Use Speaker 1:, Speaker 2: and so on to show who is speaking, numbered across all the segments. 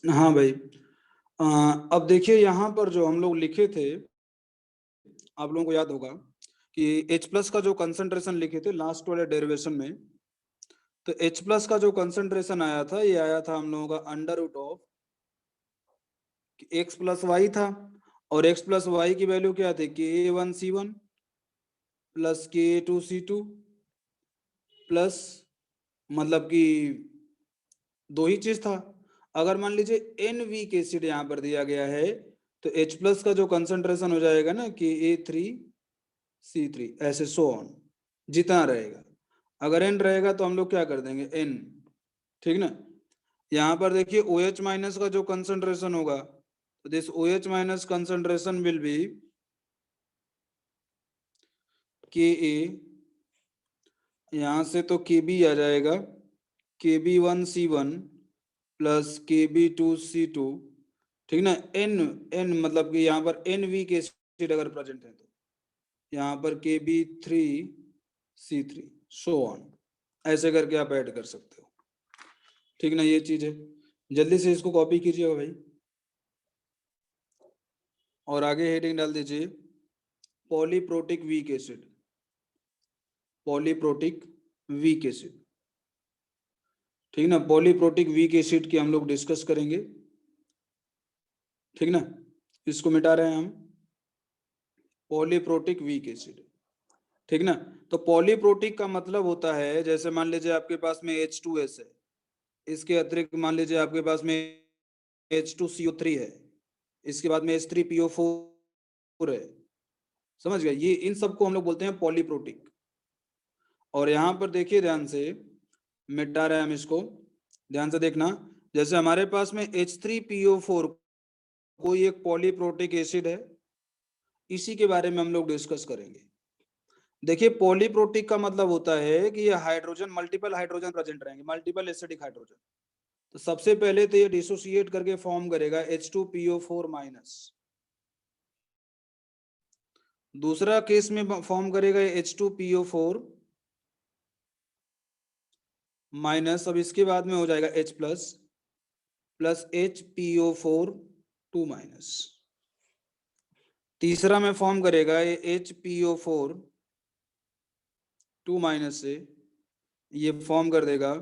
Speaker 1: हाँ भाई। अब देखिए यहाँ पर जो हम लोग लिखे थे, आप लोगों को याद होगा कि H प्लस का जो कंसंट्रेशन लिखे थे लास्ट वाले डेरिवेशन में, तो H प्लस का जो कंसंट्रेशन आया था, ये आया था हम लोगों का under root of X plus Y था। और एक्स प्लस वाई की वैल्यू क्या थी, K1C1 प्लस K2C2 प्लस, मतलब कि दो ही चीज था। अगर मान लीजिए एन वीक एसिड यहाँ पर दिया गया है, तो H प्लस का जो कंसंट्रेशन हो जाएगा ना Ka3C3, ऐसे सो ऑन जितना रहेगा। अगर एन रहेगा तो हम लोग क्या कर देंगे, एन। ठीक ना। यहाँ पर देखिए OH माइनस का जो कंसंट्रेशन होगा, तो this OH minus concentration will be Ka, यहाँ से तो Kb आ जाएगा, Kb1C1 प्लस Kb2C2। ठीक ना। एन एन मतलब कि यहाँ पर एन वीक एसिड अगर प्रेजेंट है तो यहाँ पर Kb3C3 सो ऑन, ऐसे करके आप ऐड कर सकते हो। ठीक ना, ये चीज है। जल्दी से इसको कॉपी कीजिएगा भाई, और आगे हेडिंग डाल दीजिए polyprotic weak acid. Polyprotic weak acid, ठीक ना। पॉलीप्रोटिक वीक एसिड की हम लोग डिस्कस करेंगे। ठीक ना, इसको मिटा रहे हैं हम, पॉलीप्रोटिक वीक एसिड। ठीक ना। तो पॉलीप्रोटिक का मतलब होता है, जैसे मान लीजिए आपके पास में H2S है, इसके अतिरिक्त मान लीजिए आपके पास में H2CO3 है, इसके बाद में H3PO4 है। समझ गए, ये इन सबको हम लोग बोलते हैं पॉलीप्रोटिक। और यहाँ पर देखिए ध्यान से, मिटा रहे हैं हम इसको, ध्यान से देखना। जैसे हमारे पास में H3PO4 कोई एक पॉलीप्रोटिक एसिड है, इसी के बारे में हम लोग डिस्कस करेंगे। देखिए पॉलीप्रोटिक का मतलब होता है कि ये हाइड्रोजन, मल्टीपल हाइड्रोजन प्रेजेंट रहेंगे, मल्टीपल एसिडिक हाइड्रोजन। तो सबसे पहले तो ये डिसोसिएट करके फॉर्म करेगा H2PO4 माइनस, दूसरा केस में फॉर्म करेगा H2PO4 माइनस, अब इसके बाद में हो जाएगा H plus plus HPO4 2 minus. तीसरा में फॉर्म करेगा ये HPO4 2 माइनस से ये फॉर्म कर देगा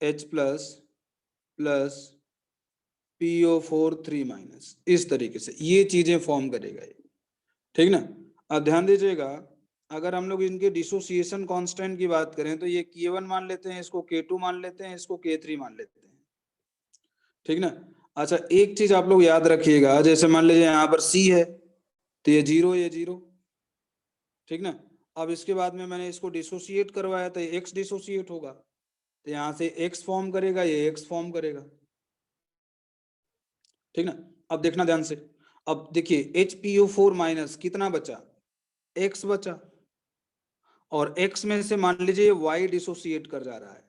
Speaker 1: H plus plus PO4 3 minus. इस तरीके से ये चीजें फॉर्म करेगा ये। ठीक ना। अब ध्यान दीजिएगा, अगर हम लोग इनके डिसोसिएशन कांस्टेंट की बात करें तो ये K1 मान लेते हैं, इसको K2 मान लेते हैं, इसको K3 मान लेते हैं। ठीक ना। अच्छा एक चीज आप लोग याद रखिएगा, जैसे मान लीजिए यहाँ पर C है, तो ये जीरो, ये जीरो। ठीक ना। अब इसके बाद में मैंने इसको डिसोसिएट करवाया तो ये X डिसोसिएट होगा, तो यहाँ से X फॉर्म करेगा, ये X फॉर्म करेगा। ठीक ना। अब देखना ध्यान से, अब देखिए HPO4 माइनस कितना बचा, X बचा, और X में से मान लीजिए Y डिसोसिएट कर जा रहा है,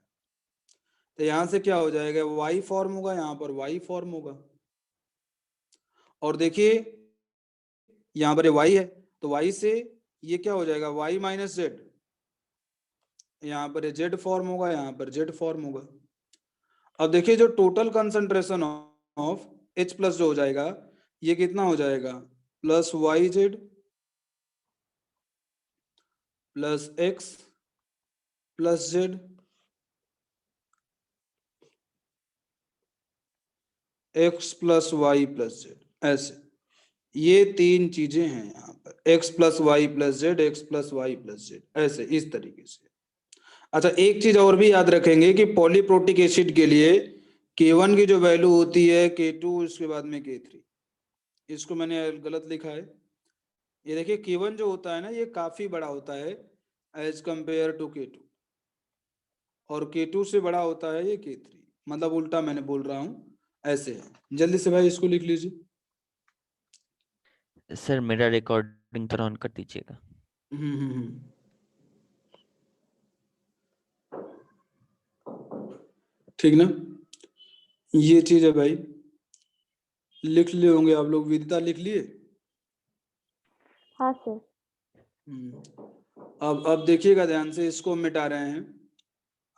Speaker 1: तो यहां से क्या हो जाएगा, Y फॉर्म होगा, यहाँ पर Y फॉर्म होगा। और देखिए यहाँ पर Y है, तो Y से ये क्या हो जाएगा, Y माइनस जेड, यहाँ पर Z फॉर्म होगा, यहाँ पर Z फॉर्म होगा। अब देखिए जो total concentration of H plus जो हो जाएगा, ये कितना हो जाएगा, plus YZ plus X plus Z, X plus Y plus Z, ऐसे ये तीन चीजें हैं यहाँ पर, X plus Y plus Z, X plus Y plus Z, ऐसे इस तरीके से। अच्छा एक चीज और भी याद रखेंगे कि पॉलीप्रोटिक एसिड के लिए K1 की जो वैल्यू होती है K2, इसके बाद में K3, इसको मैंने गलत लिखा है। ये देखिए K1 जो होता है ना, ये काफी बड़ा होता है एज कंपेयर टू K2, और K2 से बड़ा होता है ये K3, मतलब उल्टा मैंने बोल रहा हूँ, ऐसे है। जल्दी से भाई इसको लिख लीजिए।
Speaker 2: सर मेरा रिकॉर्डिंग थोड़ा ऑन कर दीजिएगा।
Speaker 1: हम्म। ठीक ना, ये चीज है भाई, लिख लिए होंगे आप लोग, विदिता लिख लिए।
Speaker 3: हाँ सर।
Speaker 1: अब देखिएगा ध्यान से, इसको मिटा रहे हैं,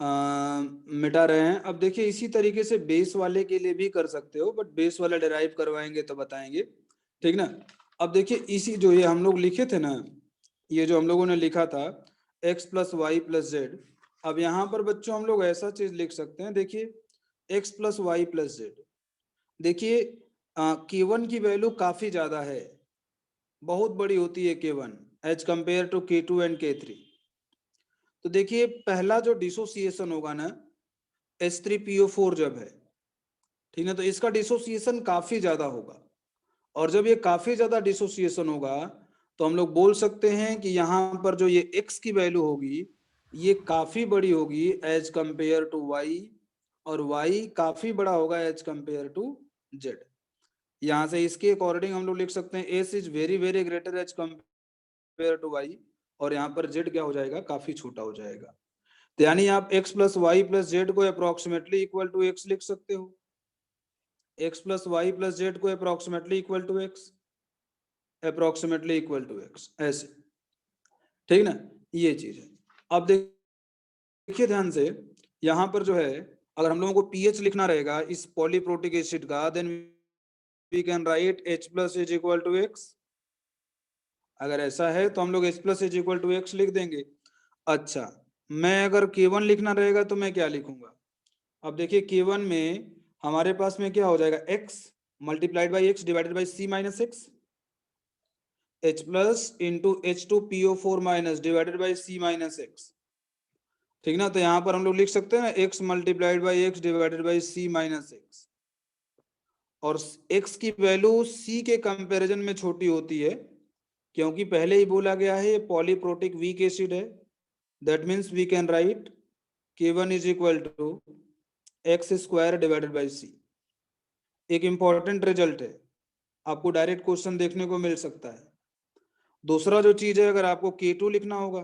Speaker 1: मिटा रहे हैं। अब देखिए इसी तरीके से बेस वाले के लिए भी कर सकते हो, बट बेस वाला डिराइव करवाएंगे तो बताएंगे, ठीक ना। अब देखिए इसी जो ये हम लोग लिखे थे ना, ये जो हम लोगों ने लिखा था x plus Y plus Z, अब यहाँ पर बच्चों हम लोग ऐसा चीज लिख सकते हैं, देखिए x plus Y plus Z, देखिए k1 की वैल्यू काफी ज्यादा है, बहुत बड़ी होती है k1 as compare to k2 and k3। तो देखिए पहला जो डिसोसिएशन होगा ना H3PO4 जब है, ठीक है, तो इसका डिसोसिएशन काफी ज्यादा होगा, और जब ये काफी ज्यादा डिसोसिएशन होगा तो हम लोग बोल सकते हैं कि यहाँ पर जो ये x की वैल्यू होगी ये काफी बड़ी होगी एज कंपेयर टू y, और y काफी बड़ा होगा एज कंपेयर टू z। यहाँ से इसके अकॉर्डिंग हम लोग लिख सकते हैं s is very very greater as compare to y, और यहाँ पर z क्या हो जाएगा, काफी छोटा हो जाएगा। तो यानी आप x plus Y plus Z को अप्रोक्सीमेटली इक्वल टू x लिख सकते हो, x plus Y plus Z को approximately equal to x, approximately equal to x, ऐसे, ठीक ना, ये चीज है। अब देखिए ध्यान से, यहाँ पर जो है अगर हम लोगों को pH लिखना रहेगा इस पॉलीप्रोटिक एसिड का, then we can write H plus is equal to x। अगर ऐसा है तो हम लोग H plus is equal to x लिख देंगे। अच्छा, मैं अगर K1 लिखना रहेगा तो मैं क्या लिखूंगा, अब देखिए K1 में हमारे पास में क्या हो जाएगा, x multiplied by x divided by c minus x, H plus into H2PO4 minus divided by c minus x, ठीक ना। तो यहाँ पर हम लोग लिख सकते हैं ना x multiplied by x divided by c minus x, और x की वैल्यू c के कंपैरिजन में छोटी होती है, क्योंकि पहले ही बोला गया है ये पॉलीप्रोटिक वीक एसिड है। That means we can write K1 is equal to X square divided by C. एक इंपॉर्टेंट रिजल्ट है, आपको डायरेक्ट क्वेश्चन देखने को मिल सकता है। दूसरा जो चीज है, अगर आपको K2 लिखना होगा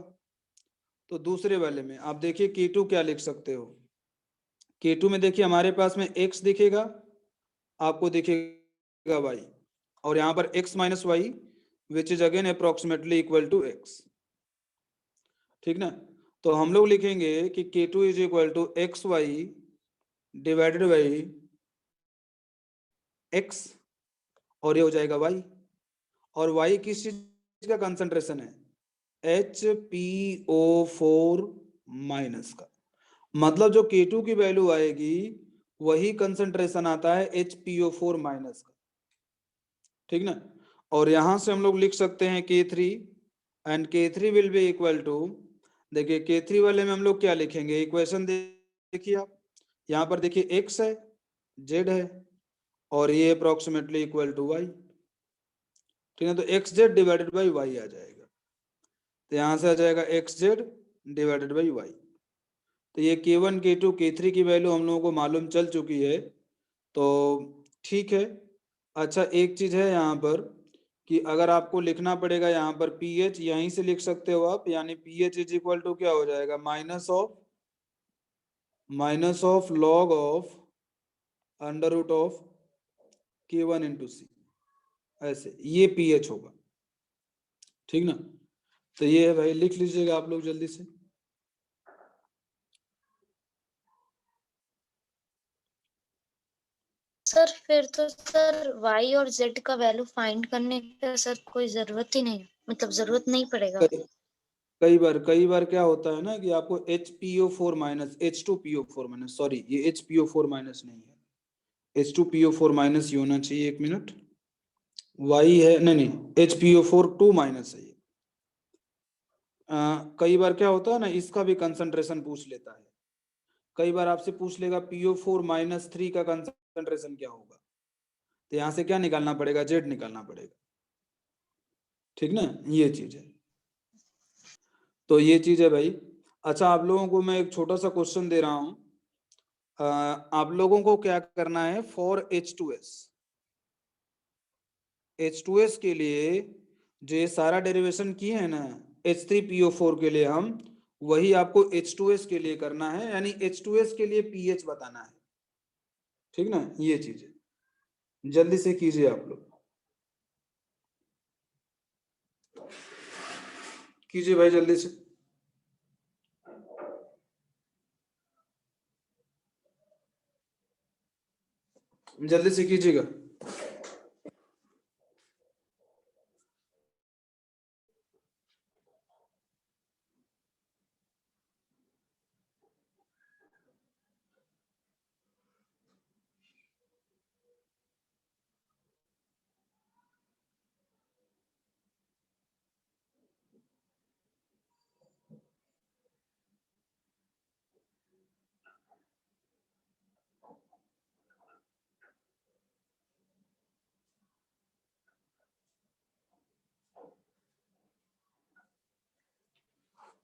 Speaker 1: तो दूसरे वाले में आप देखिए K2 क्या लिख सकते हो। K2 में देखिए हमारे पास में x दिखेगा, आपको दिखेगा y, और यहाँ पर x minus Y which is again approximately equal to x, ठीक ना। तो हम लोग लिखेंगे कि K2 is equal to X Y divided by x, और ये हो जाएगा y, और y किस चीज का कंसंट्रेशन है, HPO4 माइनस का, मतलब जो K2 की वैल्यू आएगी वही कंसंट्रेशन आता है HPO4 माइनस का, ठीक ना। और यहां से हम लोग लिख सकते हैं K3, and K3 will be equal to, देखिए K3 वाले में हम लोग क्या लिखेंगे, इक्वेशन देखिए आप, यहाँ पर देखिए x है, z है, और ये अप्रोक्सीमेटली इक्वल टू y, ठीक है। तो xz डिवाइडेड बाई y आ जाएगा, तो यहां से आ जाएगा xz डिवाइडेड बाई y। तो ये K1 K2 K3 की वैल्यू हम लोगों को मालूम चल चुकी है, तो ठीक है। अच्छा एक चीज है यहाँ पर कि अगर आपको लिखना पड़ेगा यहाँ पर pH, यहीं से लिख सकते हो आप, यानी pH इज इक्वल टू क्या हो जाएगा, minus of log of under root of K1 into C, ऐसे ये pH होगा, ठीक ना। तो ये है भाई, लिख लीजिएगा आप लोग जल्दी से।
Speaker 3: सर फिर तो सर y और z का वैल्यू फाइंड करने का सर कोई जरूरत ही नहीं, मतलब जरूरत नहीं पड़ेगा।
Speaker 1: कई बार क्या होता है ना कि आपको HPO4 minus H2PO4 minus, sorry ये HPO4 माइनस नहीं है, H2PO4 माइनस ही होना चाहिए, एक मिनट, Y है, नहीं नहीं HPO4 2 माइनस है ये। कई बार क्या होता है ना, इसका भी कंसंट्रेशन पूछ लेता है, कई बार आपसे पूछ लेगा PO4 माइनस 3 का कंसंट्रेशन क्या होगा, तो यहाँ से क्या निकालना पड़ेगा, Z निकालना पड़ेगा, ठीक ना, ये चीज है। तो ये चीज है भाई। अच्छा आप लोगों को मैं एक छोटा सा क्वेश्चन दे रहा हूँ, आप लोगों को क्या करना है, फॉर H2S के लिए जो ये सारा डेरिवेशन किए हैं ना H3PO4 के लिए, हम वही आपको H2S के लिए करना है, यानी H2S के लिए pH बताना है, ठीक ना, ये चीज है, जल्दी से कीजिए आप लोग, कीजिए भाई जल्दी से। जल्दी से कीजिएगा।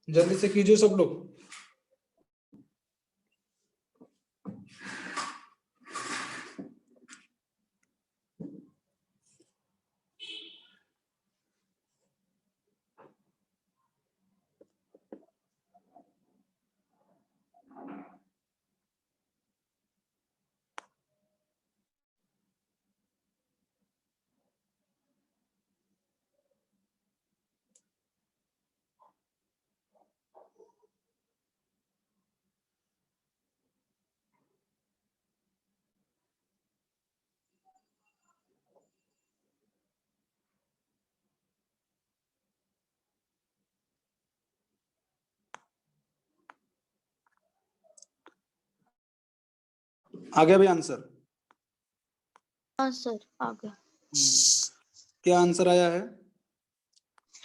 Speaker 1: जल्दी से कीजिए सब लोग। आ गया भाई आंसर?
Speaker 3: हाँ सर आ गया।
Speaker 1: क्या आंसर आया है?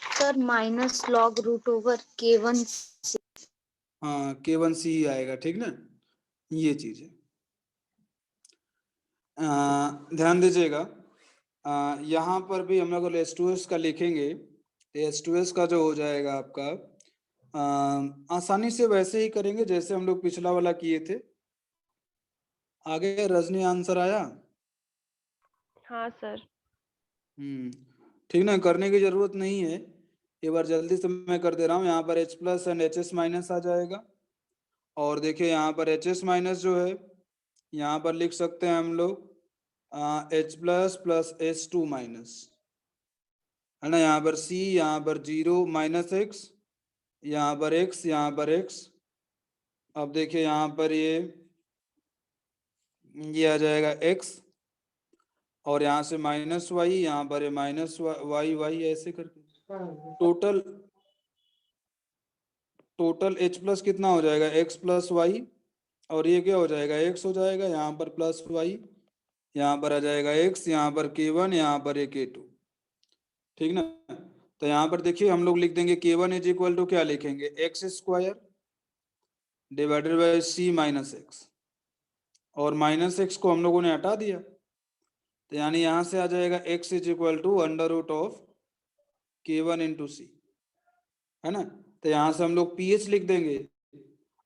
Speaker 3: Sir minus log root over K1।
Speaker 1: हाँ, K1C ही आएगा, ठीक ना, ये चीज है। ध्यान दीजिएगा, यहाँ पर भी हम लोग H2S का लिखेंगे तो H2S का जो हो जाएगा आपका, आसानी से वैसे ही करेंगे जैसे हम लोग पिछला वाला किए थे। आगे रजनी आंसर आया?
Speaker 4: हाँ सर।
Speaker 1: ठीक ना, करने की जरूरत नहीं है, एक बार जल्दी से मैं कर दे रहा हूँ। यहाँ पर H plus and HS minus आ जाएगा, और देखिए यहाँ पर HS माइनस जो है यहाँ पर लिख सकते हैं हम लोग H plus plus H2 minus, है ना। यहाँ पर C, यहाँ पर 0 माइनस x, यहाँ पर x, यहाँ पर x। अब देखिए यहाँ पर ये आ जाएगा x, और यहाँ से माइनस y, यहाँ पर माइनस y ऐसे करके टोटल h प्लस कितना हो जाएगा, x प्लस y, और ये क्या हो जाएगा, x हो जाएगा, यहाँ पर प्लस y, यहाँ पर आ जाएगा x, यहाँ पर K1, यहाँ पर K2, ठीक ना। तो यहाँ पर देखिए हम लोग लिख देंगे K1 इज इक्वल टू क्या लिखेंगे, x square divided by C minus x, और माइनस एक्स को हम लोगों ने हटा दिया, तो यानी यहाँ से आ जाएगा x is equal to under root of K1 into C, है ना। तो यहाँ से हम लोग PH लिख देंगे।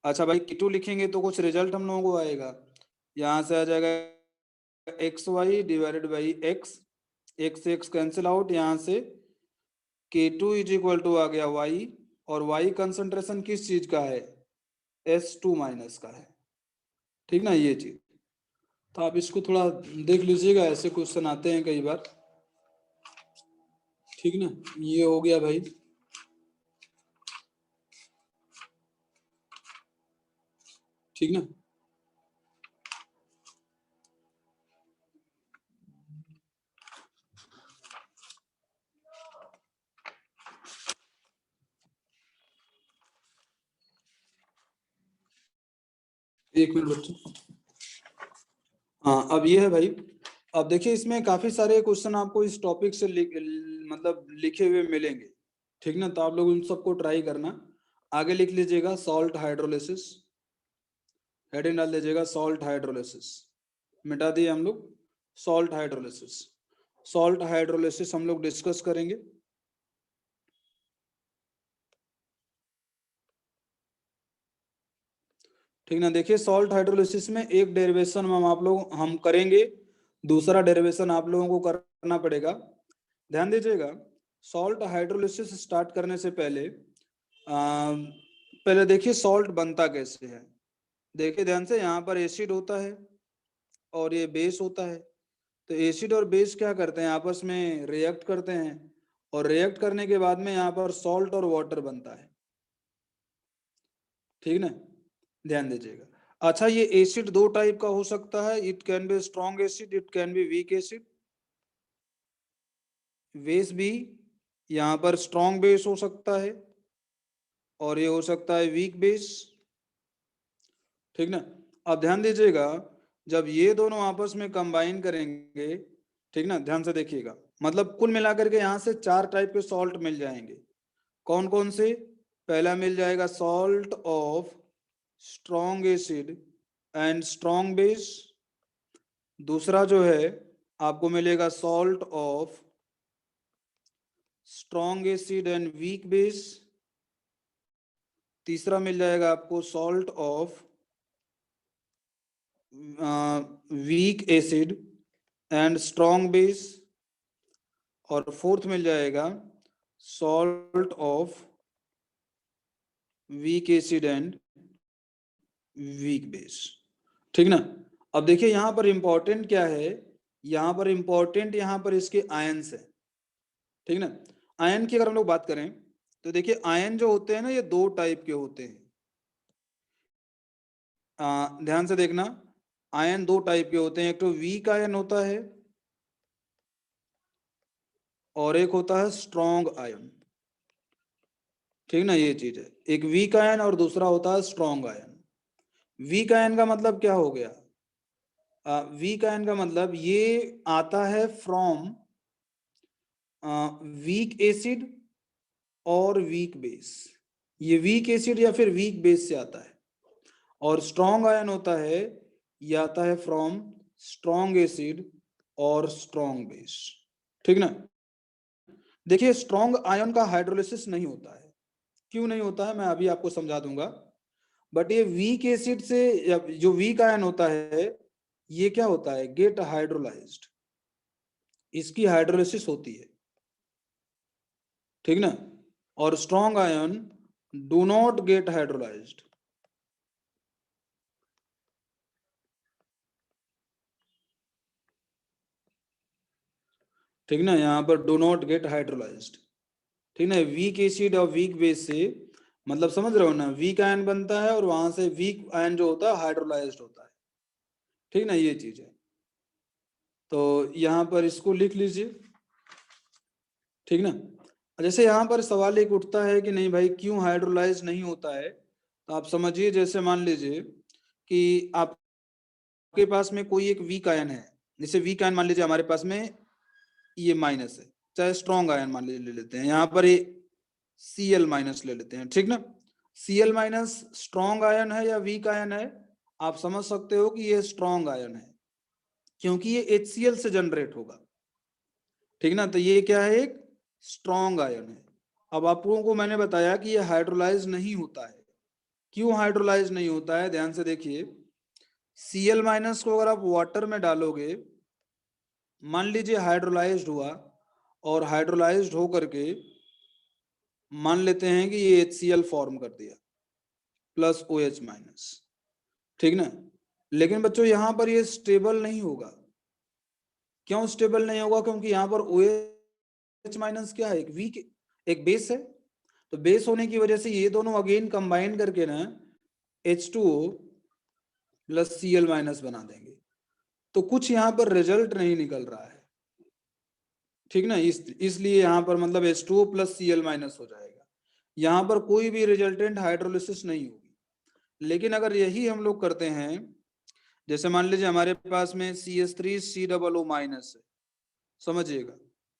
Speaker 1: अच्छा भाई, K2 लिखेंगे तो कुछ रिजल्ट हम लोगों को आएगा, यहाँ से आ जाएगा XY divided by x, x cancel out, यहाँ से K2 इज इक्वल टू आ गया y, और y कंसंट्रेशन किस चीज का है, S2 माइनस का है, ठीक ना, ये चीज। तो आप इसको थोड़ा देख लीजिएगा, ऐसे क्वेश्चन आते हैं कई बार, ठीक ना। ये हो गया भाई, ठीक ना। एक मिनट बच्चों। हाँ, अब ये है भाई, अब देखिए इसमें काफी सारे क्वेश्चन आपको इस टॉपिक से मतलब लिखे हुए मिलेंगे, ठीक ना। तो आप लोग उन सबको ट्राई करना। आगे लिख लीजिएगा सॉल्ट हाइड्रोलिसिस, हेडिंग डाल दीजिएगा सॉल्ट हाइड्रोलिसिस, मिटा दिए हम लोग। सॉल्ट हाइड्रोलिसिस, सॉल्ट हाइड्रोलिसिस हम लोग डिस्कस करेंगे, ठीक ना। देखिए सॉल्ट हाइड्रोलिसिस में एक डेरिवेशन हम करेंगे, दूसरा डेरिवेशन आप लोगों को करना पड़ेगा। ध्यान दीजिएगा, सॉल्ट हाइड्रोलिसिस स्टार्ट करने से पहले देखिए सॉल्ट बनता कैसे है। देखिए ध्यान से, यहाँ पर एसिड होता है और ये बेस होता है, तो एसिड और बेस क्या करते हैं, आपस में रिएक्ट करते हैं, और रिएक्ट करने के बाद में यहाँ पर सॉल्ट और वाटर बनता है, ठीक ना। ध्यान दीजिएगा, अच्छा, ये एसिड दो टाइप का हो सकता है, it can be strong acid, it can be weak acid. Base भी यहाँ पर स्ट्रॉन्ग बेस हो सकता है और ये हो सकता है वीक बेस, ठीक ना। अब ध्यान दीजिएगा, जब ये दोनों आपस में कंबाइन करेंगे, ठीक ना, ध्यान से देखिएगा, मतलब कुल मिलाकर के यहाँ से 4 टाइप के सॉल्ट मिल जाएंगे। कौन कौन से? पहला मिल जाएगा salt of strong acid and strong base. दूसरा जो है आपको मिलेगा salt of strong acid and weak base. तीसरा मिल जाएगा आपको salt of weak acid and strong base. और फोर्थ मिल जाएगा salt of weak acid and weak base, ठीक ना। अब देखिए यहाँ पर इंपॉर्टेंट क्या है, यहाँ पर इंपॉर्टेंट यहाँ पर इसके आयन्स है, ठीक ना। आयन की अगर हम लोग बात करें तो देखिए आयन जो होते हैं ना, ये 2 टाइप के होते हैं। ध्यान से देखना, आयन 2 टाइप के होते हैं, एक तो वीक आयन होता है और एक होता है स्ट्रॉन्ग आयन, ठीक ना। ये चीज है, एक वीक आयन और दूसरा होता है स्ट्रॉन्ग आयन। वीक आयन का मतलब क्या हो गया? वीक आयन का मतलब ये आता है फ्रॉम वीक एसिड और वीक बेस, ये वीक एसिड या फिर वीक बेस से आता है। और स्ट्रॉन्ग आयन होता है, ये आता है फ्रॉम स्ट्रॉन्ग एसिड और स्ट्रॉन्ग बेस, ठीक ना। देखिए स्ट्रॉन्ग आयन का हाइड्रोलिसिस नहीं होता है, क्यों नहीं होता है मैं अभी आपको समझा दूंगा। बट ये वीक एसिड से जो वीक आयन होता है, ये क्या होता है? गेट हाइड्रोलाइज्ड, इसकी हाइड्रोलिसिस होती है, ठीक ना। और strong ion do not gate hydrolysed, ठीक ना, यहाँ पर डू नॉट गेट हाइड्रोलाइज्ड, ठीक ना। वीक एसिड और वीक बेस से मतलब समझ रहे हो ना, वीक आयन बनता है और वहां से वीक आयन जो होता है हाइड्रोलाइज्ड होता है, ठीक ना। ये चीज है, तो यहाँ पर इसको लिख लीजिए, ठीक ना। जैसे यहाँ पर सवाल एक उठता है कि नहीं भाई क्यों हाइड्रोलाइज नहीं होता है, तो आप समझिए, जैसे मान लीजिए कि आपके पास में कोई एक वीक आयन है, जैसे वीक आयन मान लीजिए हमारे पास में ये माइनस है, चाहे स्ट्रॉन्ग आयन मान लीजिए ले लेते हैं, यहाँ पर ये Cl माइनस ले लेते हैं, ठीक ना। Cl माइनस स्ट्रॉन्ग आयन है या वीक आयन है? आप समझ सकते हो कि ये स्ट्रॉन्ग आयन है, क्योंकि ये HCl से जनरेट होगा, ठीक ना। तो ये क्या है? एक स्ट्रॉन्ग आयन है। अब आप लोगों को मैंने बताया कि ये हाइड्रोलाइज नहीं होता है। क्यों हाइड्रोलाइज नहीं होता है? ध्यान से देखिए, Cl माइनस को अगर आप वाटर में डालोगे, मान लीजिए हाइड्रोलाइज्ड हुआ, और हाइड्रोलाइज्ड होकर के मान लेते हैं कि ये HCl फॉर्म कर दिया प्लस OH माइनस, ठीक ना। लेकिन बच्चों यहाँ पर ये स्टेबल नहीं होगा। क्यों स्टेबल नहीं होगा? क्योंकि यहाँ पर OH माइनस क्या है? एक वीक, एक बेस है। तो बेस होने की वजह से ये दोनों अगेन कंबाइन करके ना H2O प्लस Cl माइनस बना देंगे, तो कुछ यहाँ पर रिजल्ट नहीं निकल रहा है, ठीक ना। इसलिए यहाँ पर मतलब H2O प्लस Cl माइनस हो जाएगा, यहाँ पर कोई भी रिजल्टेंट हाइड्रोलिसिस नहीं होगी। लेकिन अगर यही हम लोग करते हैं, जैसे मान लीजिए हमारे पास में CH3COO माइनस है, समझिएगा,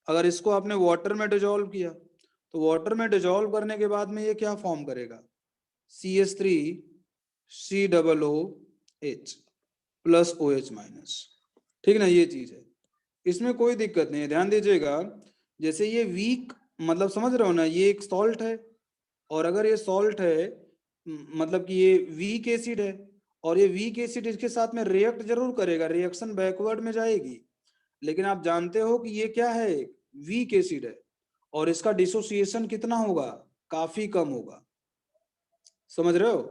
Speaker 1: अगर इसको आपने वाटर में डिजोल्व किया, तो वाटर में डिजोल्व करने के बाद में ये क्या फॉर्म करेगा? CH3COOH प्लस OH माइनस, ठीक ना। ये चीज है, इसमें कोई दिक्कत नहीं है। ध्यान दीजिएगा, जैसे ये वीक, मतलब समझ रहे हो ना, ये एक सॉल्ट है, और अगर ये सॉल्ट है मतलब कि ये वीक एसिड है, और ये वीक एसिड इसके साथ में रिएक्ट जरूर करेगा, रिएक्शन बैकवर्ड में जाएगी, लेकिन आप जानते हो कि ये क्या है? वीक एसिड है, और इसका डिसोसिएशन कितना होगा? काफी कम होगा, समझ रहे हो,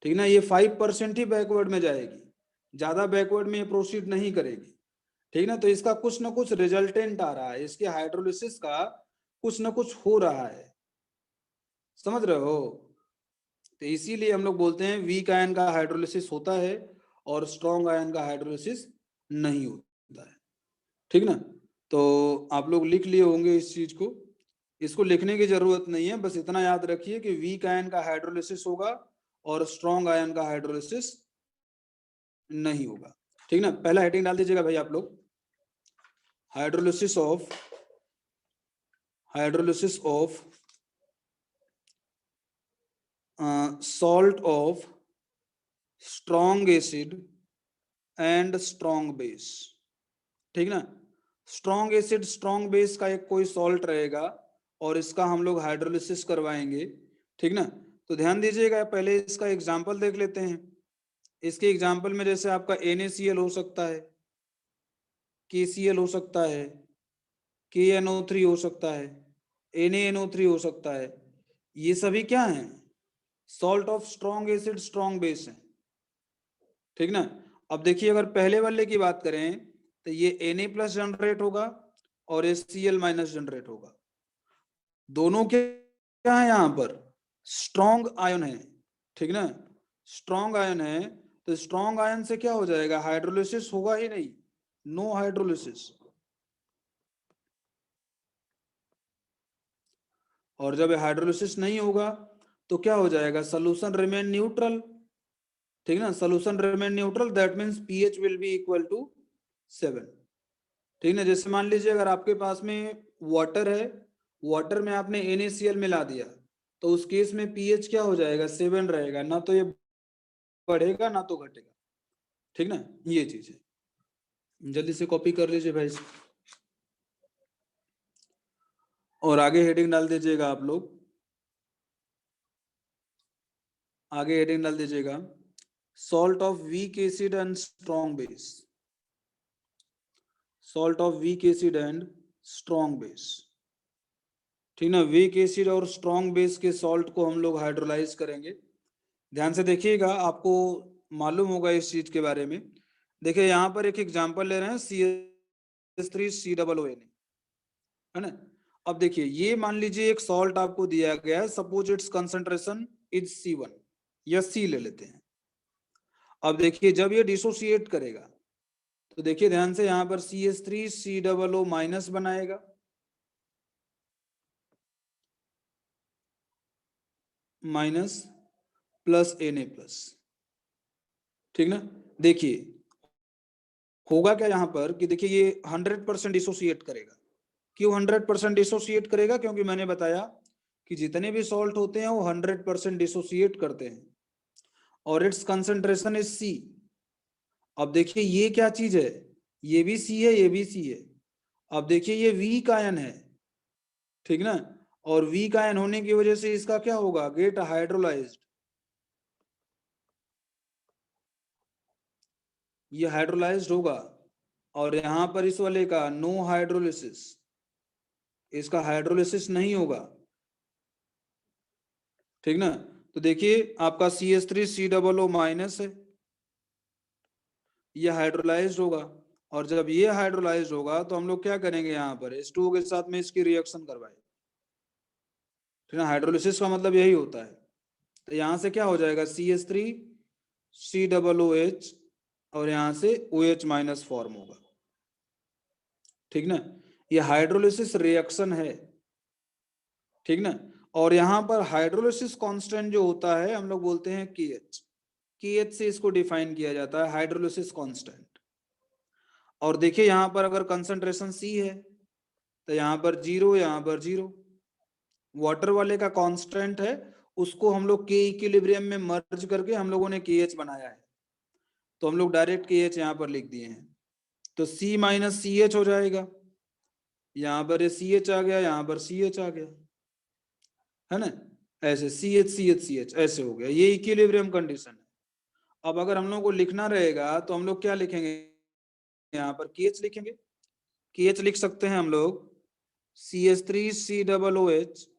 Speaker 1: ठीक ना। ये 5% ही बैकवर्ड में जाएगी, ज्यादा बैकवर्ड में ये प्रोसीड नहीं करेगी, ठीक ना। तो इसका कुछ ना कुछ रिजल्टेंट आ रहा है, इसके हाइड्रोलिसिस का कुछ ना कुछ हो रहा है, समझ रहे हो। तो इसीलिए हम लोग बोलते हैं वीक आयन का हाइड्रोलिसिस होता है और स्ट्रॉन्ग आयन का हाइड्रोलिसिस नहीं होता है। ठीक ना, तो आप लोग लिख लिए होंगे इस चीज को, इसको लिखने की जरूरत नहीं है, बस इतना याद रखिए कि वीक आयन का हाइड्रोलिसिस होगा और स्ट्रॉन्ग आयन का हाइड्रोलिसिस नहीं होगा। ठीक ना, पहला हेडिंग डाल दीजिएगा भाई आप लोग, hydrolysis of salt of strong acid and strong base। ठीक ना, स्ट्रॉन्ग एसिड स्ट्रॉन्ग बेस का एक कोई सॉल्ट रहेगा और इसका हम लोग हाइड्रोलिसिस करवाएंगे। ठीक ना, तो ध्यान दीजिएगा, पहले इसका एग्जांपल देख लेते हैं। इसके एग्जांपल में जैसे आपका NaCl हो सकता है, KCl हो सकता है, KNO3 हो सकता है, NaNO3 हो सकता है। ये सभी क्या हैं? Salt of strong acid strong base है। ठीक ना, अब देखिए अगर पहले वाले की बात करें तो ये Na+ जनरेट होगा और HCl- जनरेट होगा। दोनों क्या है यहाँ पर? स्ट्रॉन्ग आयन है। ठीक ना, स्ट्रॉन्ग आयन है, तो स्ट्रॉन्ग आयन से क्या हो जाएगा? हाइड्रोलिसिस होगा ही नहीं, नो हाइड्रोलिसिस। और जब हाइड्रोलिसिस नहीं होगा तो क्या हो जाएगा? Solution remain neutral. ठीक ना, solution remain neutral, that means pH will be equal to 7। ठीक ना, जैसे मान लीजिए अगर आपके पास में वाटर है, वाटर में आपने NaCl मिला दिया, तो उस केस में pH क्या हो जाएगा? 7 रहेगा, ना तो ये बढ़ेगा ना तो घटेगा। ठीक ना, ये चीज है। जल्दी से कॉपी कर लीजिए भाई, और आगे हेडिंग डाल दीजिएगा आप लोग, आगे हेडिंग डाल दीजिएगा salt of weak acid and strong base. Salt of weak acid and strong base. ठीक ना, वीक एसिड और स्ट्रॉन्ग बेस के सॉल्ट को हम लोग हाइड्रोलाइज करेंगे। ध्यान से देखिएगा, आपको मालूम होगा इस चीज के बारे में। देखिए यहाँ पर एक एग्जांपल ले रहे हैं, CH3COONA, है ना। अब देखिए ये मान लीजिए एक सॉल्ट आपको दिया गया है, suppose it's concentration is C1 या C ले लेते हैं। अब देखिए जब ये डिसोसिएट करेगा तो देखिए ध्यान से, यहाँ पर CH3COO- बनाएगा, माइनस प्लस Na+। ठीक ना, देखिए होगा क्या यहाँ पर कि देखिए ये 100% डिसोसिएट करेगा। क्यों 100% डिसोसिएट करेगा? क्योंकि मैंने बताया कि जितने भी सॉल्ट होते हैं वो 100% डिसोसिएट करते हैं और इट्स कंसंट्रेशन इज C। अब देखिए ये क्या चीज है? ये भी C है, ये भी C है। अब देखिए ये वीक आयन है। ठीक ना, और वीक आयन होने की वजह से इसका क्या होगा? Gate hydrolysed. ये हाइड्रोलाइज्ड होगा और यहां पर इस वाले का नो हाइड्रोलिसिस, इसका हाइड्रोलिसिस नहीं होगा। ठीक ना, तो देखिए आपका CH3COO- है, ये हाइड्रोलाइज्ड होगा, और जब ये हाइड्रोलाइज्ड होगा तो हम लोग क्या करेंगे? यहाँ पर H2O के साथ में इसकी रिएक्शन करवाए। ठीक ना, हाइड्रोलिसिस का मतलब यही होता है। तो यहाँ से क्या हो जाएगा? CH3COOH और यहाँ से OH- फॉर्म होगा। ठीक ना, ये हाइड्रोलिसिस रिएक्शन है। ठीक ना, और यहाँ पर हाइड्रोलिसिस कांस्टेंट जो होता है हम लोग बोलते हैं KH। KH से इसको डिफाइन किया जाता है हाइड्रोलिसिस कांस्टेंट। और देखिए यहाँ पर अगर कंसंट्रेशन C है तो यहाँ पर 0, यहाँ पर 0। वाटर वाले का कांस्टेंट है, उसको हम लोग K इक्विलिब्रियम में मर्ज करके हम लोगों ने KH बनाया है, तो हम लोग डायरेक्ट KH यहाँ पर लिख दिए हैं। तो C- CH हो जाएगा, यहाँ पर ये CH आ गया, यहाँ पर CH आ गया, है ना। ऐसे CH ऐसे हो गया, ये इक्विलिब्रियम कंडीशन है। अब अगर हम लोग को लिखना रहेगा तो हम लोग क्या लिखेंगे? यहाँ पर KH लिखेंगे। KH लिख सकते हैं हम लोग CH3COOH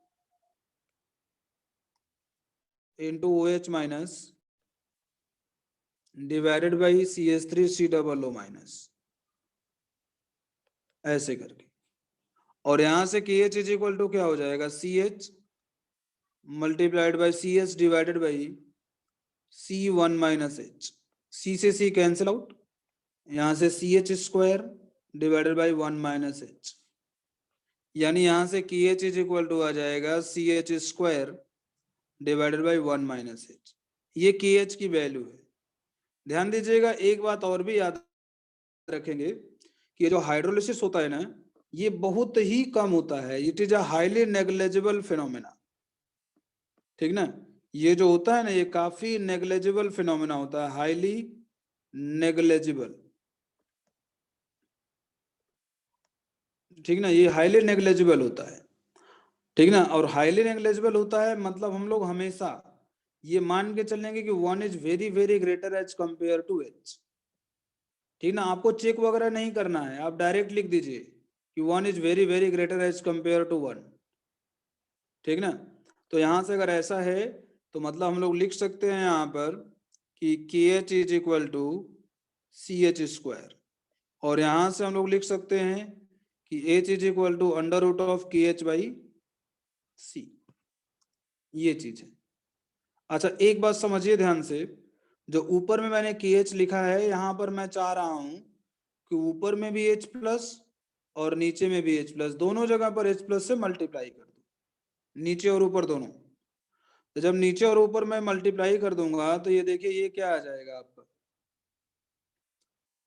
Speaker 1: into OH- divided by CH3COO- ऐसे करके। और यहां से KH इज इक्वल टू क्या हो जाएगा? CH multiplied by C H divided by C one minus H. C से सी कैंसिल आउट, यहां से C H square divided by one minus H, यानी यहां से की एच इज इक्वल टू आ जाएगा C H square divided by one minus H. ये की एच की वैल्यू है। ध्यान दीजिएगा, एक बात और भी याद रखेंगे कि जो हाइड्रोलिसिस होता है ना, ये बहुत ही कम होता है। It is a highly negligible phenomena, ठीक ना। ये जो होता है ना, ये काफी नेग्लेजिबल फिनोमेना होता है, हाईली नेग्लेजिबल, ठीक ना। ये हाईली नेग्लेजिबल होता है, ठीक ना। और हाईली नेग्लेजिबल होता है मतलब हम लोग हमेशा ये मान के चलेंगे कि one is very very greater as compare to H, ठीक ना। आपको चेक वगैरह नहीं करना है, आप डायरेक्ट लिख दीजिए कि one is very very greater as compare to one, ठीक ना। तो यहां से अगर ऐसा है तो मतलब हम लोग लिख सकते हैं यहाँ पर कि K H is equal to C H square, और यहां से हम लोग लिख सकते हैं कि H is equal to under root of K H by C. ये चीज है। अच्छा, एक बात समझिए ध्यान से, जो ऊपर में मैंने के एच लिखा है, यहां पर मैं चाह रहा हूं कि ऊपर में भी एच प्लस और नीचे में भी एच प्लस, दोनों जगह पर एच प्लस से मल्टीप्लाई कर दो, नीचे और ऊपर दोनों। तो जब नीचे और ऊपर मैं मल्टीप्लाई कर दूंगा तो ये देखिए ये क्या आ जाएगा आपका,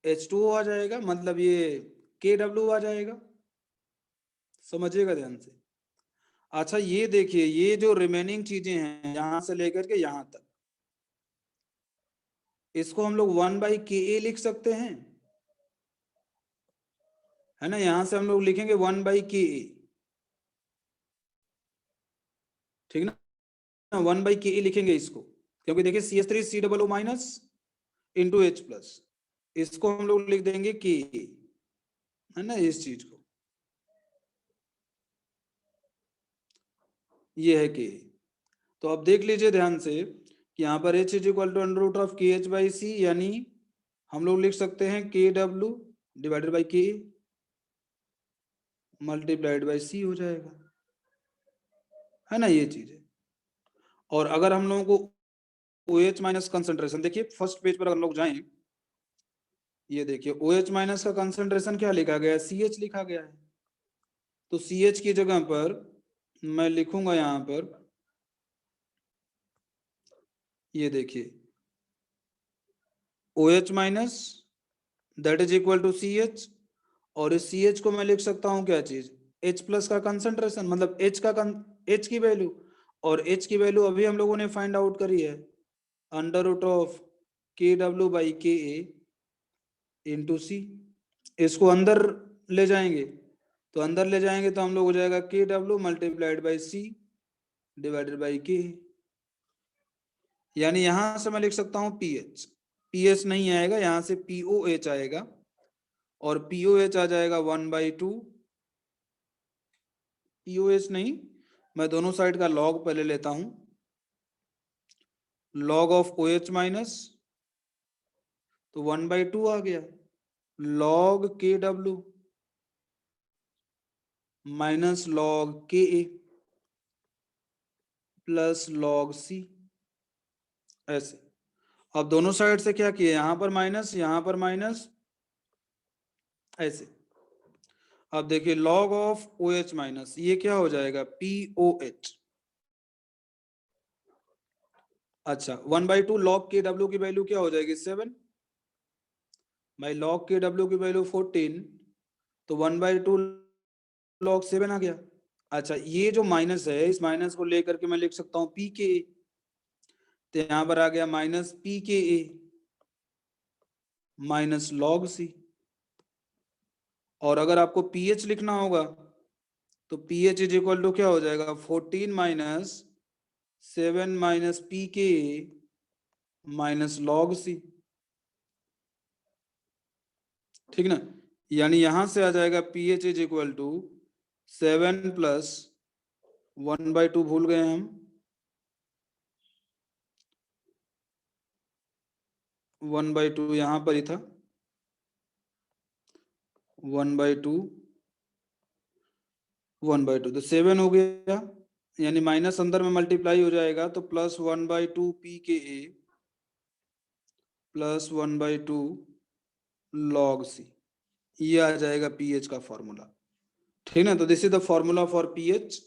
Speaker 1: H2O आ जाएगा, मतलब ये KW आ जाएगा। समझिएगा ध्यान से। अच्छा ये देखिए, ये जो रिमेनिंग चीजें हैं यहां से लेकर के यहां तक, इसको हम लोग 1/KA लिख सकते हैं, है ना। यहां से हम लोग लिखेंगे 1/KA, ठीक ना। 1/KA लिखेंगे इसको, क्योंकि देखिए CH3COO minus into H plus, इसको हम लोग लिख देंगे KA, है ना, इस चीज को, ये है KA। तो अब देख लीजिए ध्यान से कि यहाँ पर H is equal to under root of KH by C, यानी हम लोग लिख सकते हैं KW divided by KA multiplied by C हो जाएगा, है ना, ये चीज है। और अगर हम लोगों को OH माइनस कंसंट्रेशन, देखिए फर्स्ट पेज पर अगर हम लोग जाएं, ये देखिए OH माइनस का कंसंट्रेशन क्या लिखा गया है, CH लिखा गया है। तो CH की जगह पर मैं लिखूंगा यहां पर, ये देखिए OH minus that is equal to CH, और इस CH को मैं लिख सकता हूं क्या चीज, H प्लस का कंसंट्रेशन, मतलब H की वैल्यू, और H की वैल्यू अभी हम लोगों ने फाइंड आउट करी है, under root of KW by KA into C. इसको अंदर ले जाएंगे, तो अंदर ले जाएंगे तो हम लोग हो जाएगा KW multiplied by C divided by K, यानी यहां से मैं लिख सकता हूं पीएच नहीं आएगा, यहां से POH आएगा, और POH आ जाएगा 1/2, POH नहीं, मैं दोनों साइड का लॉग पहले लेता हूं, लॉग ऑफ OH माइनस, तो 1/2 आ गया, log KW minus log KA plus log C, ऐसे। अब दोनों साइड से क्या किए, यहां पर माइनस यहां पर माइनस, ऐसे। अब देखिए लॉग ऑफ OH माइनस, ये क्या हो जाएगा, POH। अच्छा 1/2 लॉग KW की वैल्यू क्या हो जाएगी, 7 भाई, लॉग KW की वैल्यू 14, तो 1/2 लॉग 7 आ गया। अच्छा ये जो माइनस है, इस माइनस को लेकर के मैं लिख सकता हूं PKA, तो यहां पर आ गया minus PKA minus log C। और अगर आपको पीएच लिखना होगा तो पीएच इज इक्वल टू क्या हो जाएगा, 14 minus 7 minus PKA minus log C, ठीक ना। यानी यहां से आ जाएगा pH is equal to 7 plus 1/2, भूल गए हम, 1/2 यहां पर ही था, 1/2 1/2, तो 7 हो गया, यानी माइनस अंदर में मल्टीप्लाई हो जाएगा, तो +1/2 pKa +1/2 log C, ये आ जाएगा पीएच का फॉर्मूला। ठीक ना, तो this is the formula for pH.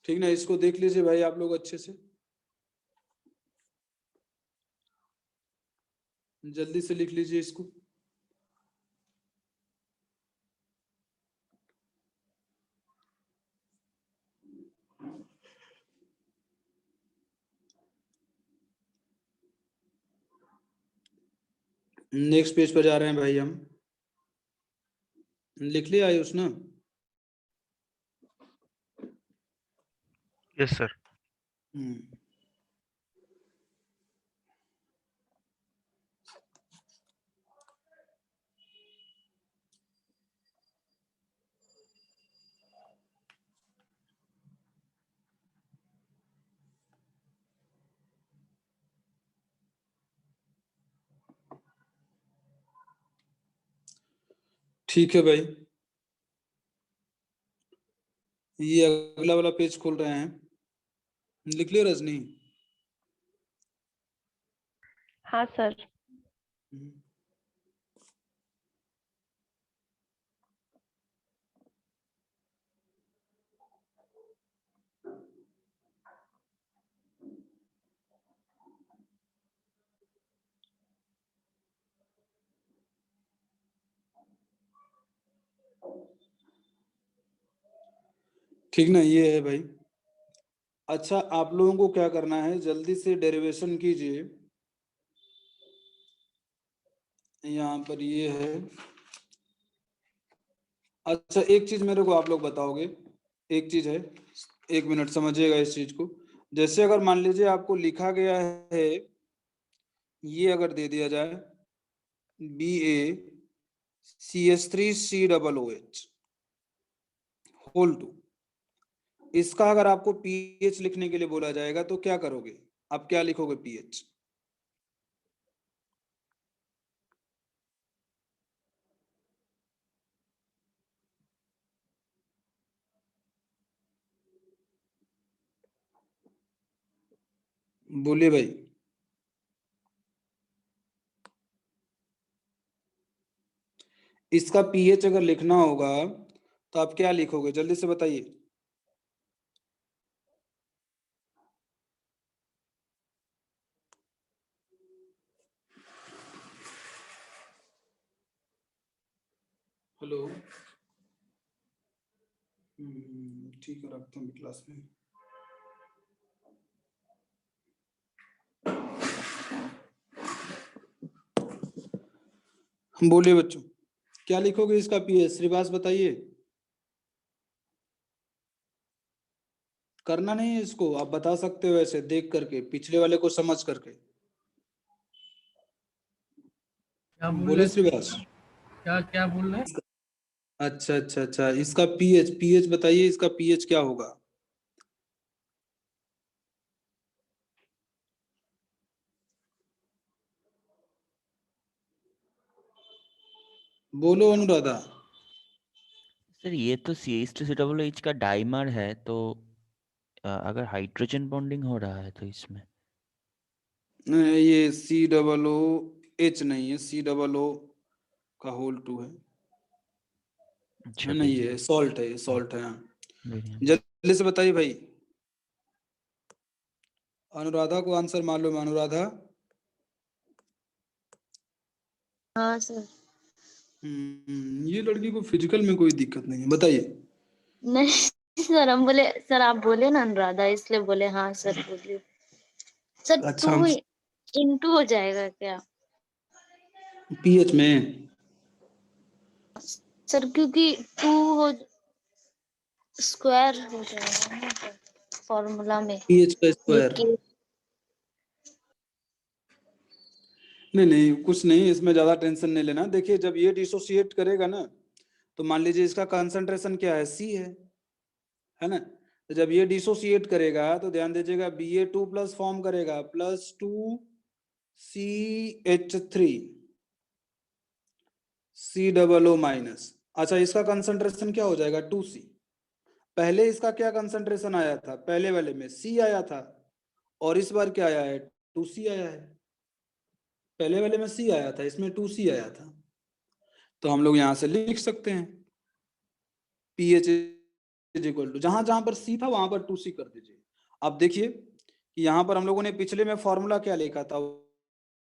Speaker 1: ठीक ना, इसको देख लीजिए भाई आप लोग अच्छे से, जल्दी से लिख लीजिए इसको। नेक्स्ट पेज पर जा रहे हैं भाई हम। लिख लिया आयुष ना?
Speaker 5: Yes sir.
Speaker 1: ठीक है भाई, ये अगला वाला पेज खोल रहे हैं। लिख लिया रजनी?
Speaker 4: हाँ सर।
Speaker 1: ठीक ना, ये है भाई। अच्छा, आप लोगों को क्या करना है, जल्दी से डेरिवेशन कीजिए। यहाँ पर ये है। अच्छा, एक चीज मेरे को आप लोग बताओगे, एक चीज है, 1 मिनट समझिएगा इस चीज को। जैसे अगर मान लीजिए आपको लिखा गया है, ये अगर दे दिया जाए BaCH3COOH होल 2, इसका अगर आपको पीएच लिखने के लिए बोला जाएगा तो क्या करोगे आप, क्या लिखोगे पीएच? बोलिए भाई। इसका पीएच अगर लिखना होगा तो आप क्या लिखोगे, जल्दी से बताइए। हेलो, ठीक है, रखते हैं क्लास में। बोलिए बच्चों, क्या लिखोगे इसका पीएच, श्रीवास बताइए। करना नहीं है इसको, आप बता सकते हो ऐसे देख करके, पिछले वाले को समझ करके।
Speaker 6: क्या बोल
Speaker 1: बोले
Speaker 6: रहे
Speaker 1: श्रीवास।
Speaker 6: क्या क्या बोल रहे हैं?
Speaker 1: अच्छा अच्छा अच्छा, इसका पीएच बताइए, इसका पीएच क्या होगा? बोलो अनुराधा।
Speaker 2: सर ये तो CH2COOH का डाइमर है, तो अगर हाइड्रोजन बॉन्डिंग हो रहा है तो इसमें
Speaker 1: ये COOH नहीं है, COO का होल 2 है
Speaker 2: अच्छा
Speaker 1: ना,
Speaker 2: वेरी
Speaker 1: ये सॉल्ट है, ये सॉल्ट है। हाँ,
Speaker 2: वेरी
Speaker 1: जल्दी से बताइए भाई। अनुराधा को आंसर मालूम है? अनुराधा?
Speaker 3: हाँ सर।
Speaker 1: ये लड़की को फिजिकल में कोई दिक्कत नहीं है, बताइए।
Speaker 3: नहीं सर, हम बोले सर, आप बोले ना अनुराधा, इसलिए बोले हाँ सर बोलिए। सर
Speaker 1: अच्छा,
Speaker 3: 2 इंटू हो जाएगा क्या
Speaker 1: पीएच में
Speaker 3: सर? क्योंकि 2 हो स्क्वायर हो जाएगा ना फॉर्मूला में।
Speaker 1: पीएच का
Speaker 3: ये
Speaker 1: स्क्वायर।
Speaker 3: के
Speaker 1: नहीं नहीं, कुछ नहीं, इसमें ज्यादा टेंशन नहीं लेना। देखिए, जब ये डिसोसिएट करेगा ना, तो मान लीजिए इसका कंसंट्रेशन क्या है, C है ना। तो जब ये डिसोसिएट करेगा तो ध्यान दीजिएगा, Ba2+ फॉर्म करेगा, +2CH3 COO-। अच्छा, इसका कंसंट्रेशन क्या हो जाएगा, 2C। पहले इसका क्या कंसंट्रेशन आया था, पहले वाले में C आया था, और इस बार क्या आया है, 2C आया है। पहले वाले में C आया था, इसमें 2C आया था। तो हम लोग यहां से लिख सकते हैं pH इज इक्वल टू, जहां जहां पर C था वहां पर 2C कर दीजिए। अब देखिए कि यहां पर हम लोगों ने पिछले में फॉर्मूला क्या लिखा था,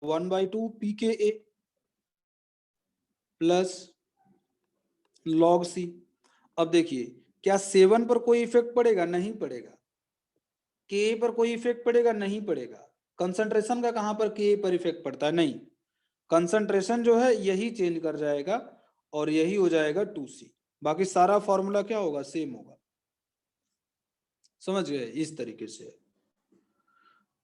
Speaker 1: 1/2 pKa प्लस log C। अब देखिए क्या 7 पर कोई इफेक्ट पड़ेगा, नहीं पड़ेगा। Ka पर कोई इफेक्ट पड़ेगा, नहीं पड़ेगा। कंसंट्रेशन का कहां पर Ka पर इफेक्ट पड़ता है, नहीं। कंसंट्रेशन जो है यही चेंज कर जाएगा और यही हो जाएगा 2C। बाकी सारा फॉर्मूला क्या होगा, सेम होगा। समझ गए, इस तरीके से।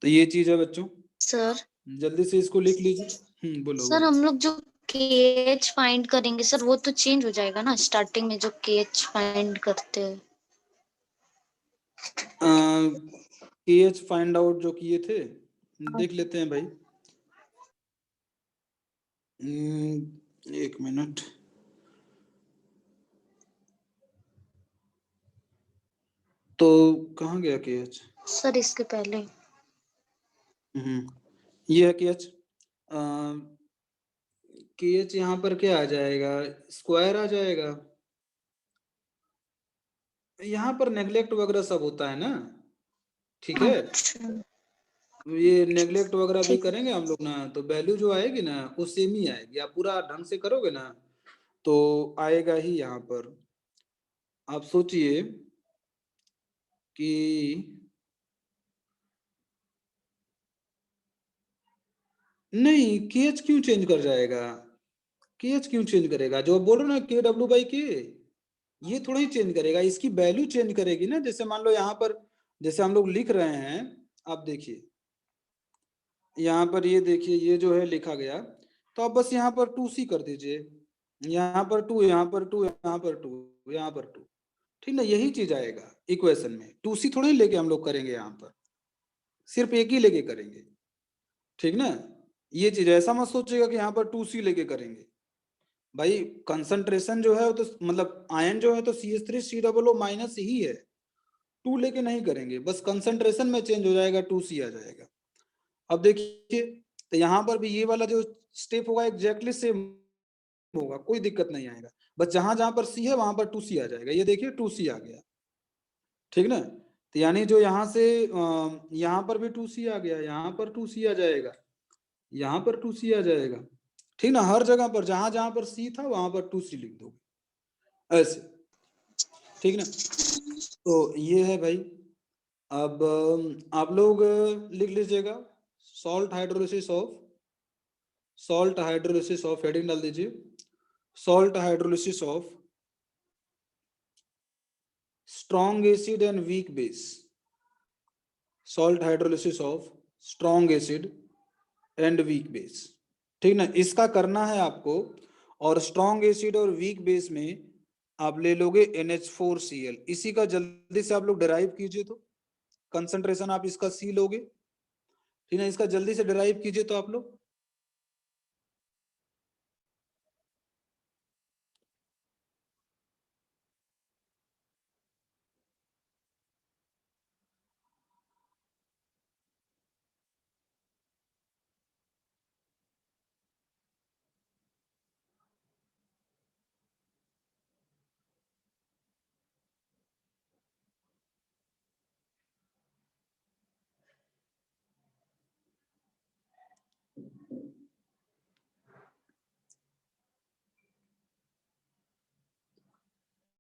Speaker 1: तो ये चीज है बच्चों,
Speaker 3: सर
Speaker 1: जल्दी से इसको लिख लीजिए। बोलो
Speaker 3: सर
Speaker 1: बोलो।
Speaker 3: हम लोग जो KH फाइंड करेंगे सर, वो तो चेंज हो जाएगा ना, स्टार्टिंग में जो KH फाइंड करते हैं।
Speaker 1: KH फाइंड आउट जो किए थे, देख लेते हैं भाई। 1 मिनट। तो कहाँ गया KH?
Speaker 3: सर इसके पहले
Speaker 1: ये है KH। KH यहाँ पर क्या आ जाएगा, स्क्वायर आ जाएगा। यहाँ पर नेग्लेक्ट वगैरह सब होता है ना, ठीक है।
Speaker 3: अच्छा,
Speaker 1: ये नेग्लेक्ट वगैरह भी
Speaker 3: ठीक है।
Speaker 1: करेंगे हम लोग ना, तो वैल्यू जो आएगी ना वो सेम ही आएगी। आप पूरा ढंग से करोगे ना तो आएगा ही। यहाँ पर आप सोचिए कि नहीं, KH क्यों चेंज कर जाएगा, KH क्यों चेंज करेगा, जो आप बोल रहे हो ना KW/K, ये थोड़ा ही चेंज करेगा, इसकी वैल्यू चेंज करेगी ना। जैसे मान लो यहाँ पर जैसे हम लोग लिख रहे हैं, आप देखिए यहाँ पर, ये देखिए ये जो है लिखा गया, तो आप बस यहाँ पर 2C कर दीजिए, यहाँ पर 2, यहाँ पर 2, यहाँ पर 2, यहाँ पर 2, ठीक ना। यही चीज आएगा इक्वेशन में। 2C थोड़ी लेके हम लोग करेंगे, यहाँ पर सिर्फ एक ही लेके करेंगे, ठीक ना। ये चीज ऐसा मत सोचिएगा कि यहाँ पर 2C लेके करेंगे। भाई कंसंट्रेशन जो है वो तो मतलब आयन जो है तो CH3COO माइनस ही है, 2 लेके नहीं करेंगे, बस कंसंट्रेशन में चेंज हो जाएगा, 2C आ जाएगा। अब देखिए तो यहाँ पर भी ये वाला जो स्टेप होगा एग्जैक्टली सेम होगा, कोई दिक्कत नहीं आएगा। बस जहां जहां पर C है वहां पर 2C आ जाएगा। ये देखिए 2C आ गया, ठीक ना। तो यानी जो यहाँ से यहाँ पर भी 2C आ गया, यहाँ पर 2C आ जाएगा, यहाँ पर 2C आ जाएगा, ठीक ना। हर जगह पर जहां जहां पर C था वहां पर 2C लिख दोगे ऐसे, ठीक ना। तो ये है भाई। अब आप लोग लिख लीजिएगा सॉल्ट हाइड्रोलिसिस ऑफ हेडिंग डाल दीजिए, salt hydrolysis of strong acid and weak base, salt hydrolysis of strong acid and weak base, ठीक ना। इसका करना है आपको, और स्ट्रॉन्ग एसिड और वीक बेस में आप ले लोगे NH4Cl। इसी का जल्दी से आप लोग डिराइव कीजिए, तो कंसंट्रेशन आप इसका C लोगे, ठीक है। इसका जल्दी से डिराइव कीजिए तो आप लोग